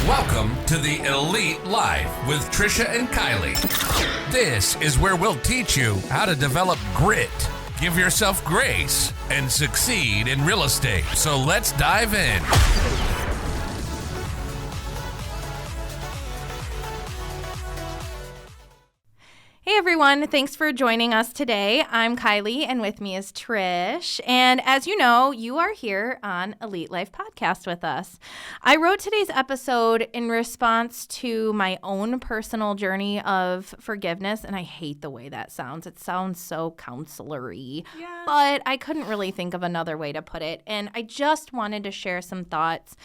Welcome to the Elite Life with Trisha and Kylee. This is where we'll teach you how to develop grit, give yourself grace, and succeed in real estate. So let's dive in. Hey everyone, thanks for joining us today. I'm Kylee and with me is Trish. And as you know, you are here on Elite Life Podcast with us. I wrote today's episode in response to my own personal journey of forgiveness, and I hate the way that sounds. It sounds so counselor-y, but I couldn't really think of another way to put it. And I just wanted to share some thoughts.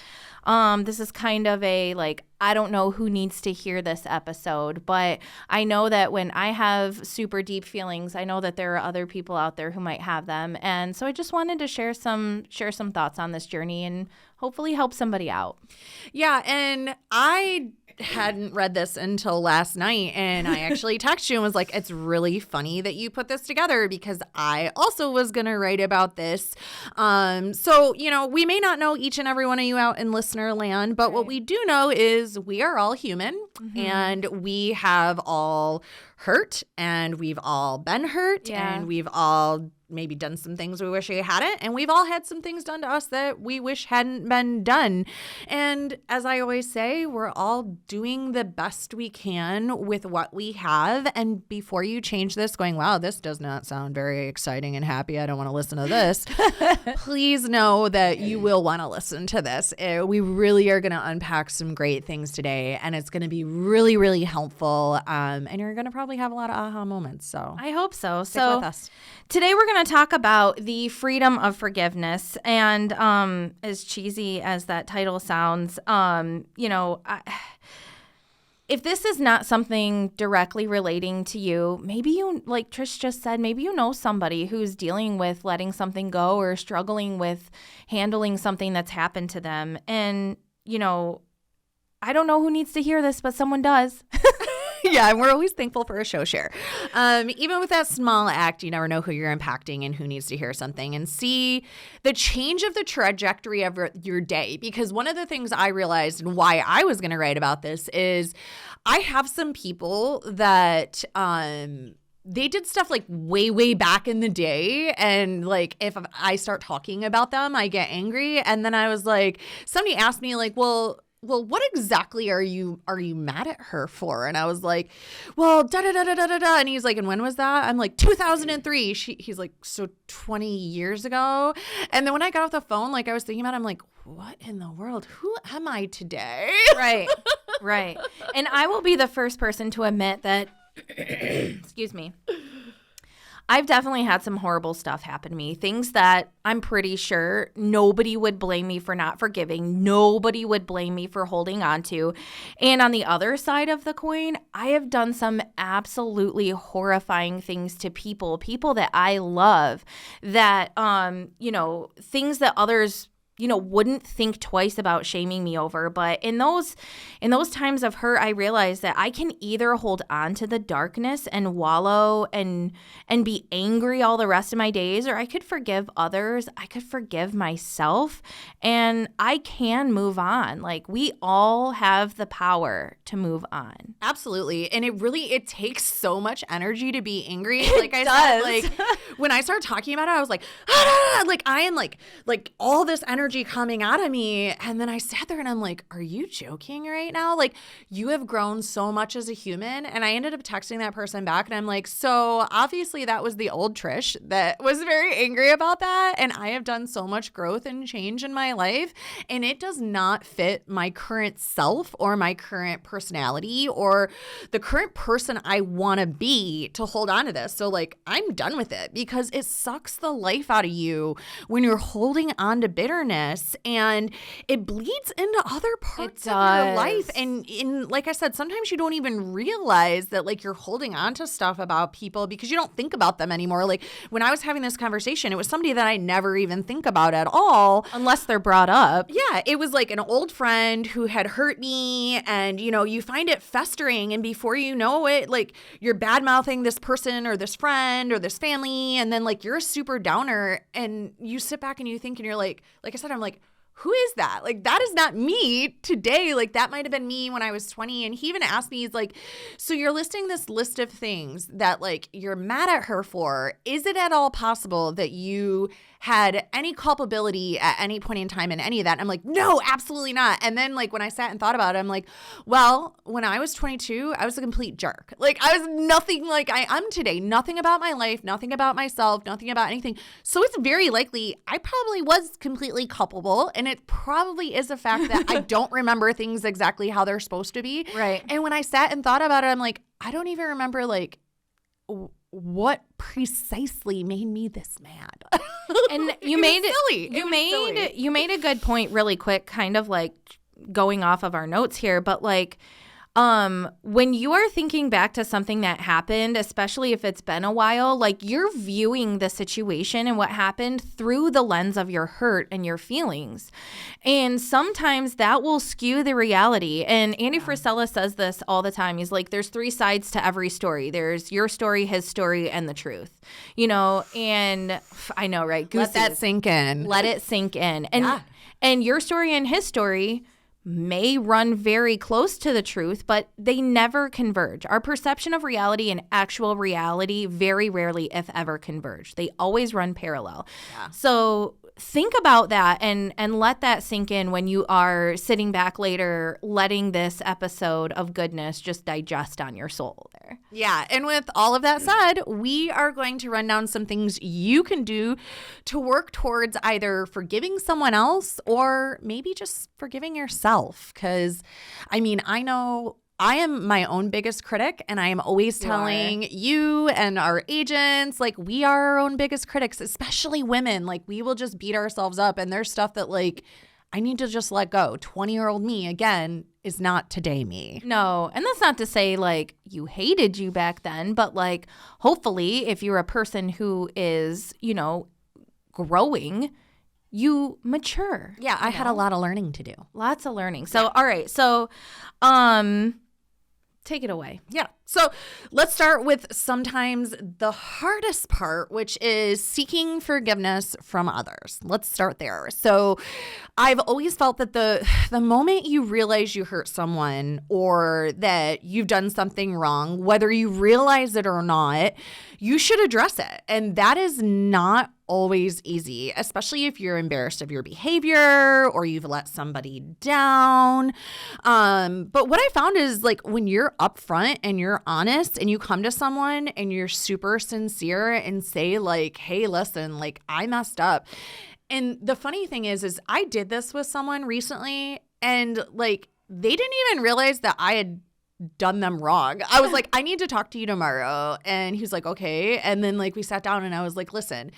This is kind of a I don't know who needs to hear this episode, but I know that when I have super deep feelings, I know that there are other people out there who might have them. And so I just wanted to share some thoughts on this journey and hopefully help somebody out. Yeah, and I hadn't read this until last night, and I actually texted you and was like, it's really funny that you put this together because I also was going to write about this. So, we may not know each and every one of you out in listener land, but what we do know is we are all human, and we have all hurt, and we've all been hurt, and we've all maybe done some things we wish we hadn't, and we've all had some things done to us that we wish hadn't been done. And as I always say, we're all doing the best we can with what we have. And before you change this going, wow, this does not sound very exciting and happy, I don't want to listen to this, please know that you will want to listen to this. We really are going to unpack some great things today, and it's going to be really, really helpful. And you're going to probably have a lot of aha moments. So I hope so. Stick with us. Today we're going to talk about the freedom of forgiveness, and as cheesy as that title sounds, if this is not something directly relating to you, maybe you, like Trish just said, maybe you know somebody who's dealing with letting something go or struggling with handling something that's happened to them. And, I don't know who needs to hear this, but someone does. Yeah, and we're always thankful for a show share. Even with that small act, you never know who you're impacting and who needs to hear something and see the change of the trajectory of your day. Because one of the things I realized and why I was going to write about this is I have some people that they did stuff way, way back in the day. And if I start talking about them, I get angry. And then I was somebody asked me well, what exactly are you mad at her for? And I was like, well, da-da-da-da-da-da. And he's like, and when was that? I'm like, 2003. He's like, so 20 years ago? And then when I got off the phone, I was thinking about it, I'm like, what in the world? Who am I today? Right. And I will be the first person to admit that, excuse me, I've definitely had some horrible stuff happen to me, things that I'm pretty sure nobody would blame me for not forgiving. Nobody would blame me for holding on to. And on the other side of the coin, I have done some absolutely horrifying things to people that I love, that, things that others wouldn't think twice about shaming me over. But in those times of hurt, I realized that I can either hold on to the darkness and wallow and be angry all the rest of my days, or I could forgive others. I could forgive myself, and I can move on. We all have the power to move on. Absolutely. And it takes so much energy to be angry. I said, when I started talking about it, I was like, I am all this energy coming out of me. And then I sat there and I'm like, are you joking right now? You have grown so much as a human. And I ended up texting that person back and I'm like, so obviously that was the old Trish that was very angry about that. And I have done so much growth and change in my life. And it does not fit my current self or my current personality or the current person I want to be to hold on to this. So I'm done with it because it sucks the life out of you when you're holding on to bitterness. And it bleeds into other parts of your life. And like I said, sometimes you don't even realize that you're holding on to stuff about people because you don't think about them anymore. When I was having this conversation, it was somebody that I never even think about at all. Unless they're brought up. Yeah, it was an old friend who had hurt me, and you find it festering, and before you know it, you're bad-mouthing this person or this friend or this family, and then you're a super downer, and you sit back and you think, and you're like I said, I'm like, who is that? Like, that is not me today. Like, that might have been me when I was 20. And he even asked me, he's like, so you're listing this list of things that, like, you're mad at her for. Is it at all possible that you had any culpability at any point in time in any of that? And I'm like, no, absolutely not. And then, like, when I sat and thought about it, I'm like, well, when I was 22, I was a complete jerk. Like, I was nothing like I am today. Nothing about my life, nothing about myself, nothing about anything. So it's very likely I probably was completely culpable. And it probably is a fact that I don't remember things exactly how they're supposed to be. Right. And when I sat and thought about it, I'm like, I don't even remember, like, what precisely made me this mad. And you made it silly. You made a good point really quick, kind of like going off of our notes here, but like when you are thinking back to something that happened, especially if it's been a while, like you're viewing the situation and what happened through the lens of your hurt and your feelings. And sometimes that will skew the reality. And Andy Frisella says this all the time. He's like, there's 3 sides to every story. There's your story, his story, and the truth. You know, and I know, right? Let that sink in. Let it sink in. And your story and his story may run very close to the truth, but they never converge. Our perception of reality and actual reality very rarely, if ever, converge. They always run parallel. Yeah. So think about that and let that sink in when you are sitting back later, letting this episode of goodness just digest on your soul there. Yeah. And with all of that said, we are going to run down some things you can do to work towards either forgiving someone else or maybe just forgiving yourself. Because, I mean, I know I am my own biggest critic, and I am always telling you and our agents, like, we are our own biggest critics, especially women. Like, we will just beat ourselves up, and there's stuff that, like, I need to just let go. 20-year-old me, again, is not today me. No, and that's not to say, like, you hated you back then, but, like, hopefully if you're a person who is, you know, growing, you mature. Yeah, I had a lot of learning to do. Lots of learning. So, all right. So, take it away. Yeah. So let's start with sometimes the hardest part, which is seeking forgiveness from others. Let's start there. So I've always felt that the moment you realize you hurt someone or that you've done something wrong, whether you realize it or not, you should address it. And that is not always easy, especially if you're embarrassed of your behavior or you've let somebody down. But what I found is, like, when you're upfront and you're honest and you come to someone and you're super sincere and say, like, hey, listen, like, I messed up. And the funny thing is I did this with someone recently, and, like, they didn't even realize that I had done them wrong. I was like, I need to talk to you tomorrow. And he was like, okay. And then, like, we sat down and I was like, listen,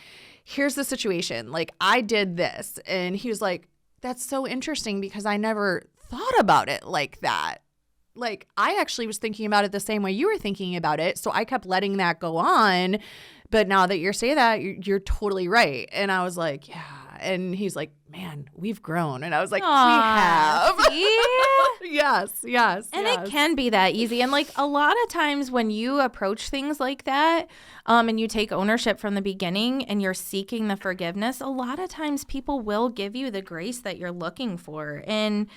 here's the situation. Like, I did this. And he was like, that's so interesting because I never thought about it like that. Like, I actually was thinking about it the same way you were thinking about it. So I kept letting that go on. But now that you're saying that, you're totally right. And I was like, yeah. And he's like, man, we've grown. And I was like, we have. Yes. And it can be that easy. And, like, a lot of times when you approach things like that and you take ownership from the beginning and you're seeking the forgiveness, a lot of times people will give you the grace that you're looking for. And,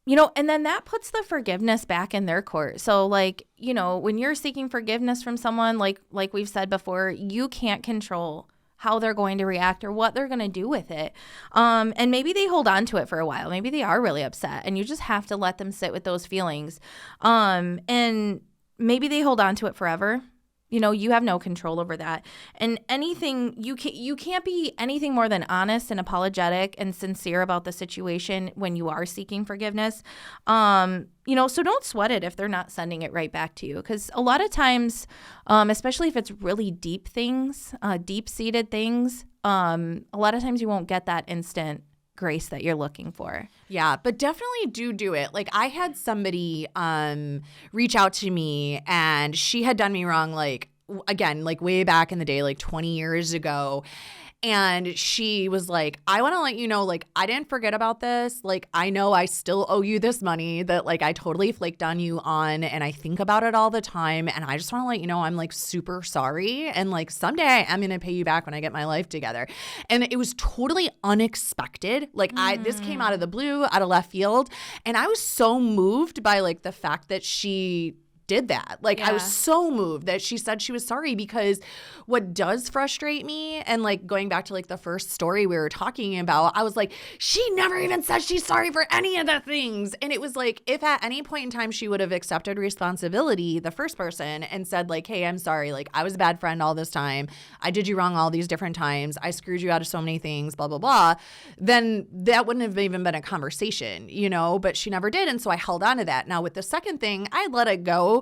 you know, and then that puts the forgiveness back in their court. So, like, you know, when you're seeking forgiveness from someone, like we've said before, you can't control how they're going to react or what they're going to do with it. And maybe they hold on to it for a while. Maybe they are really upset and you just have to let them sit with those feelings. And maybe they hold on to it forever. You know, you have no control over that. And anything, you can't be anything more than honest and apologetic and sincere about the situation when you are seeking forgiveness. You know, so don't sweat it if they're not sending it right back to you. Because a lot of times, especially if it's really deep things, deep-seated things, a lot of times you won't get that instant grace that you're looking for. Yeah, but definitely do it. Like, I had somebody reach out to me, and she had done me wrong, like, again, like way back in the day, like 20 years ago. And she was like, I want to let you know, like, I didn't forget about this. Like, I know I still owe you this money that like I totally flaked on you on, and I think about it all the time. And I just want to let you know I'm like super sorry. And like someday I am going to pay you back when I get my life together. And it was totally unexpected. Like this came out of the blue, out of left field. And I was so moved by like the fact that she did that. Like I was so moved that she said she was sorry, because what does frustrate me, and like going back to like the first story we were talking about, I was like, she never even said she's sorry for any of the things. And it was like, if at any point in time she would have accepted responsibility, the first person, and said like, hey, I'm sorry, like I was a bad friend all this time, I did you wrong all these different times, I screwed you out of so many things, blah blah blah, then that wouldn't have even been a conversation, you know. But she never did, and so I held on to that. Now with the second thing, I let it go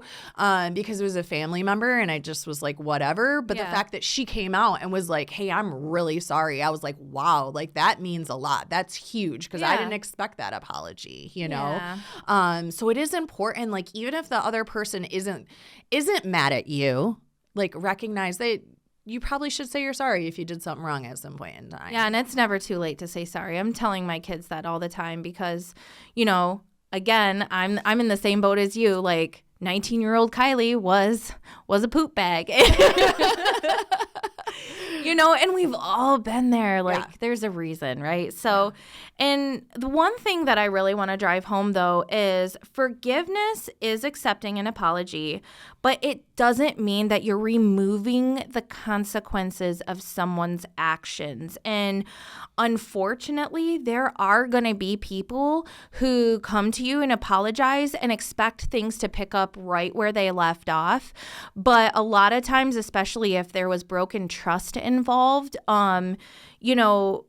because it was a family member, and I just was like, whatever. But the fact that she came out and was like, hey, I'm really sorry, I was like, wow, like that means a lot. That's huge, because I didn't expect that apology, you know. So it is important, like even if the other person isn't mad at you, like recognize that you probably should say you're sorry if you did something wrong at some point in time. Yeah, and it's never too late to say sorry. I'm telling my kids that all the time, because, you know, again, I'm in the same boat as you. Like 19-year-old Kylee was a poop bag. You know, and we've all been there. Like there's a reason, right? So, and the one thing that I really want to drive home though is forgiveness is accepting an apology, but it doesn't mean that you're removing the consequences of someone's actions. And unfortunately, there are going to be people who come to you and apologize and expect things to pick up right where they left off. But a lot of times, especially if there was broken trust involved, you know,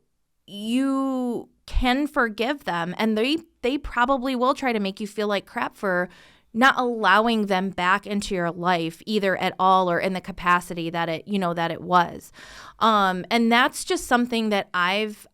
you can forgive them, and they probably will try to make you feel like crap for not allowing them back into your life either at all or in the capacity that it was. And that's just something that I've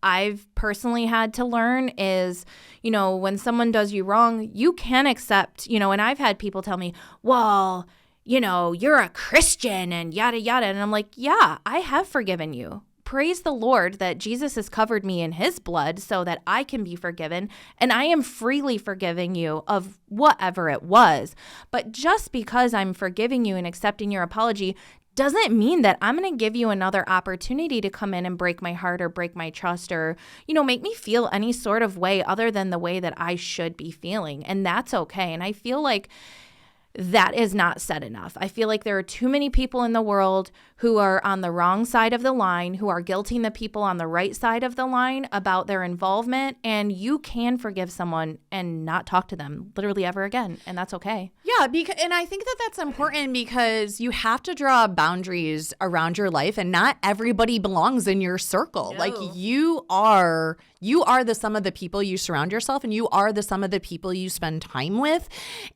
personally had to learn is, you know, when someone does you wrong, you can accept, you know, and I've had people tell me, well, you know, you're a Christian and yada, yada. And I'm like, yeah, I have forgiven you. Praise the Lord that Jesus has covered me in his blood so that I can be forgiven, and I am freely forgiving you of whatever it was. But just because I'm forgiving you and accepting your apology doesn't mean that I'm going to give you another opportunity to come in and break my heart or break my trust or, you know, make me feel any sort of way other than the way that I should be feeling. And that's okay. And I feel like that is not said enough. I feel like there are too many people in the world who are on the wrong side of the line, who are guilting the people on the right side of the line about their involvement. And you can forgive someone and not talk to them literally ever again. And that's okay. Yeah, and I think that that's important because you have to draw boundaries around your life, and not everybody belongs in your circle. No. Like you are the sum of the people you surround yourself, and you are the sum of the people you spend time with.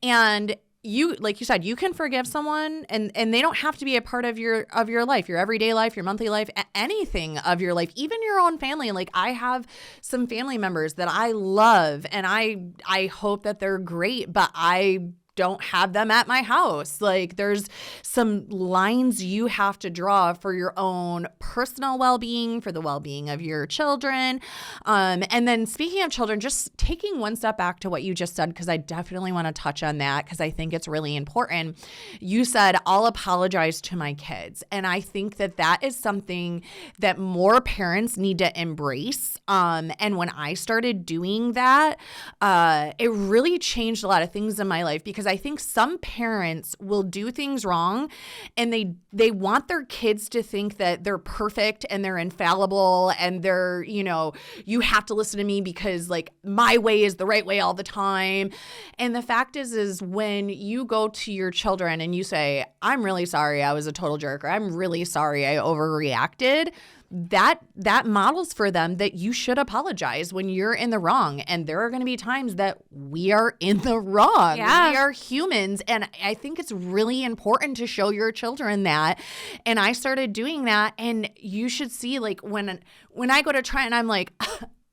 And you, like you said, you can forgive someone and they don't have to be a part of your life, your everyday life, your monthly life, anything of your life, even your own family. Like I have some family members that I love and I hope that they're great, but I don't have them at my house. Like there's some lines you have to draw for your own personal well-being, for the well-being of your children. And then speaking of children, just taking one step back to what you just said, because I definitely want to touch on that because I think it's really important. You said, I'll apologize to my kids. And I think that that is something that more parents need to embrace. And when I started doing that, it really changed a lot of things in my life, because I think some parents will do things wrong and they want their kids to think that they're perfect and they're infallible and they're, you know, you have to listen to me because like my way is the right way all the time. And the fact is when you go to your children and you say, I'm really sorry, I was a total jerk, or I'm really sorry, I overreacted, that models for them that you should apologize when you're in the wrong. And there are going to be times that we are in the wrong. Yeah. We are humans. And I think it's really important to show your children that. And I started doing that. And you should see, like, when I go to try and I'm like,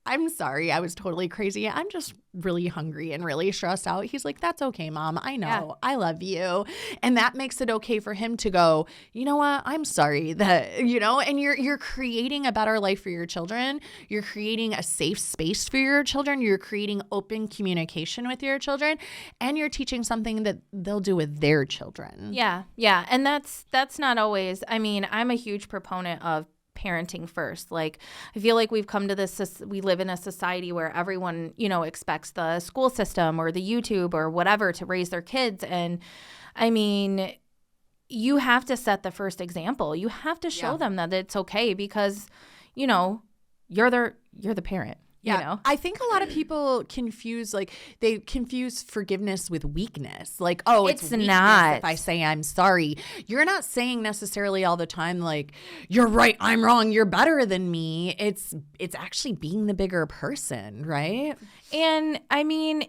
I'm sorry. I was totally crazy. I'm just really hungry and really stressed out. He's like, that's okay, Mom. I know. Yeah. I love you. And that makes it okay for him to go, you know what? I'm sorry that, you know, and you're creating a better life for your children. You're creating a safe space for your children. You're creating open communication with your children, and you're teaching something that they'll do with their children. Yeah. Yeah. And that's not always, I mean, I'm a huge proponent of parenting first. Like, I feel like we've come to this, we live in a society where everyone, you know, expects the school system or the YouTube or whatever to raise their kids. And I mean, you have to set the first example. You have to show them that it's okay because, you know, you're the parent. Yeah, you know? I think a lot of people confuse forgiveness with weakness. Like, oh, it's weakness not. If I say I'm sorry. You're not saying necessarily all the time, like, you're right, I'm wrong, you're better than me. It's actually being the bigger person, right? And I mean,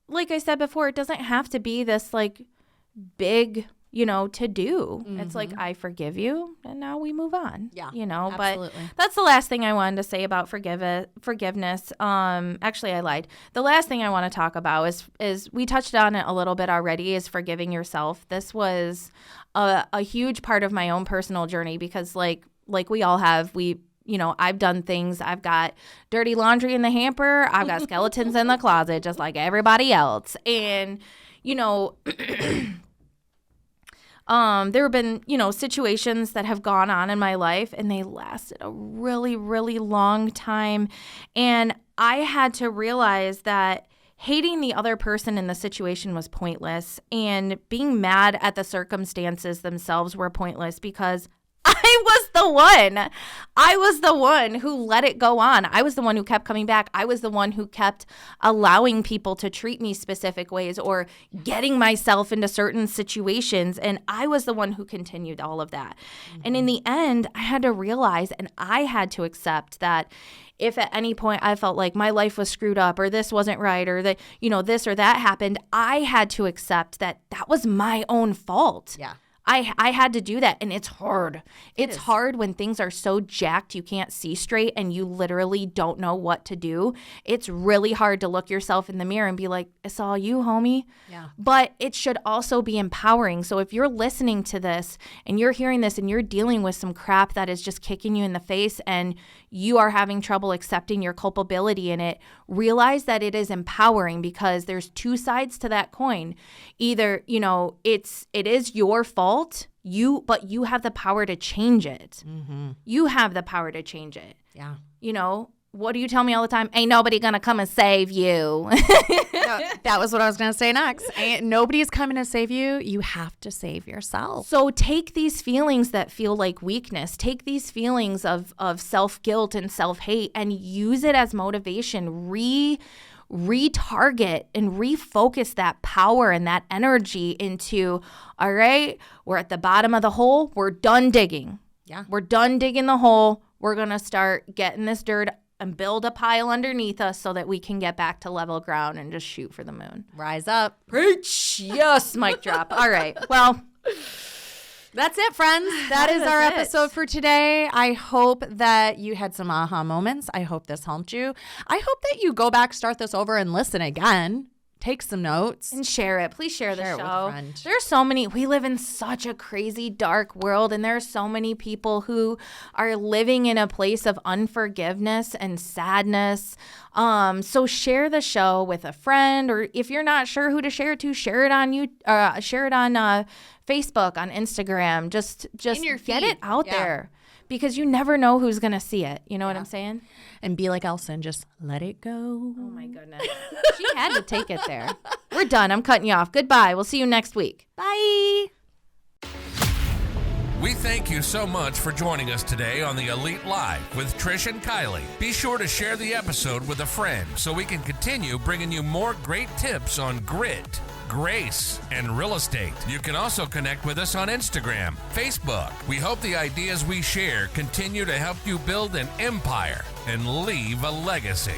like I said before, it doesn't have to be this like big, you know, to do. Mm-hmm. It's like, I forgive you, and now we move on. Yeah, you know, absolutely. But that's the last thing I wanted to say about forgiveness. Actually, I lied. The last thing I want to talk about is we touched on it a little bit already, is forgiving yourself. This was a huge part of my own personal journey because like we all have, you know, I've done things. I've got dirty laundry in the hamper. I've got skeletons in the closet, just like everybody else. And, you know, there have been, you know, situations that have gone on in my life, and they lasted a really, really long time. And I had to realize that hating the other person in the situation was pointless, and being mad at the circumstances themselves were pointless because I was the one who let it go on. I was the one who kept coming back. I was the one who kept allowing people to treat me specific ways or getting myself into certain situations. And I was the one who continued all of that. Mm-hmm. And in the end, I had to realize, and I had to accept that if at any point I felt like my life was screwed up or this wasn't right or that, you know, this or that happened, I had to accept that that was my own fault. Yeah. I had to do that, and it's hard. It's hard when things are so jacked you can't see straight and you literally don't know what to do. It's really hard to look yourself in the mirror and be like, it's all you, homie. Yeah. But it should also be empowering. So if you're listening to this and you're hearing this and you're dealing with some crap that is just kicking you in the face and you are having trouble accepting your culpability in it, realize that it is empowering because there's two sides to that coin. Either, you know, it is your fault, but you have the power to change it. Mm-hmm. You have the power to change it. Yeah. You know, what do you tell me all the time? Ain't nobody gonna come and save you. That was what I was gonna say next. Nobody's coming to save you. You have to save yourself. So take these feelings that feel like weakness, take these feelings of self-guilt and self-hate, and use it as motivation. Retarget and refocus that power and that energy into, all right, we're at the bottom of the hole. We're done digging. Yeah. We're done digging the hole. We're going to start getting this dirt and build a pile underneath us so that we can get back to level ground and just shoot for the moon. Rise up. Preach. Yes, mic drop. All right. Well, that's it, friends. That is our episode for today. I hope that you had some aha moments. I hope this helped you. I hope that you go back, start this over, and listen again. Take some notes. And share it. Please share the show. With a friend. There's so many. We live in such a crazy, dark world, and there are so many people who are living in a place of unforgiveness and sadness. So share the show with a friend, or if you're not sure who to share it to, share it on Facebook, on Instagram. Just get it out there. Because you never know who's going to see it. You know what I'm saying? And be like Elsa and just let it go. Oh, my goodness. She had to take it there. We're done. I'm cutting you off. Goodbye. We'll see you next week. Bye. We thank you so much for joining us today on the Elite Live with Trish and Kylee. Be sure to share the episode with a friend so we can continue bringing you more great tips on grit, grace, and real estate. You can also connect with us on Instagram, Facebook. We hope the ideas we share continue to help you build an empire and leave a legacy.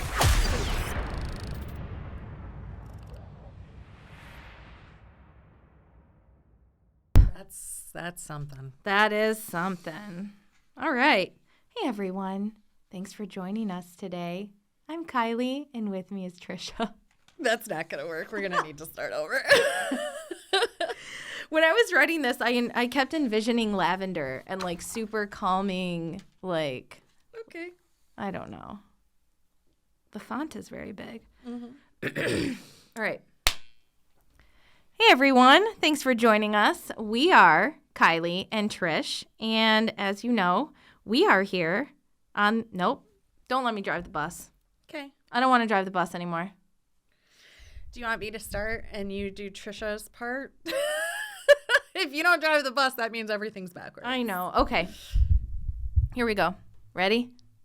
That's something. That is something. All right. Hey, everyone. Thanks for joining us today. I'm Kylie, and with me is Trisha. That's not going to work. We're going to need to start over. When I was writing this, I kept envisioning lavender and like super calming, like, Okay. I don't know. The font is very big. Mm-hmm. All right. Hey, everyone. Thanks for joining us. We are Kylie and Trish. And as you know, we are here on... Nope. Don't let me drive the bus. Okay. I don't want to drive the bus anymore. Do you want me to start and you do Trisha's part? If you don't drive the bus, that means everything's backwards. I know. Okay. Here we go. Ready?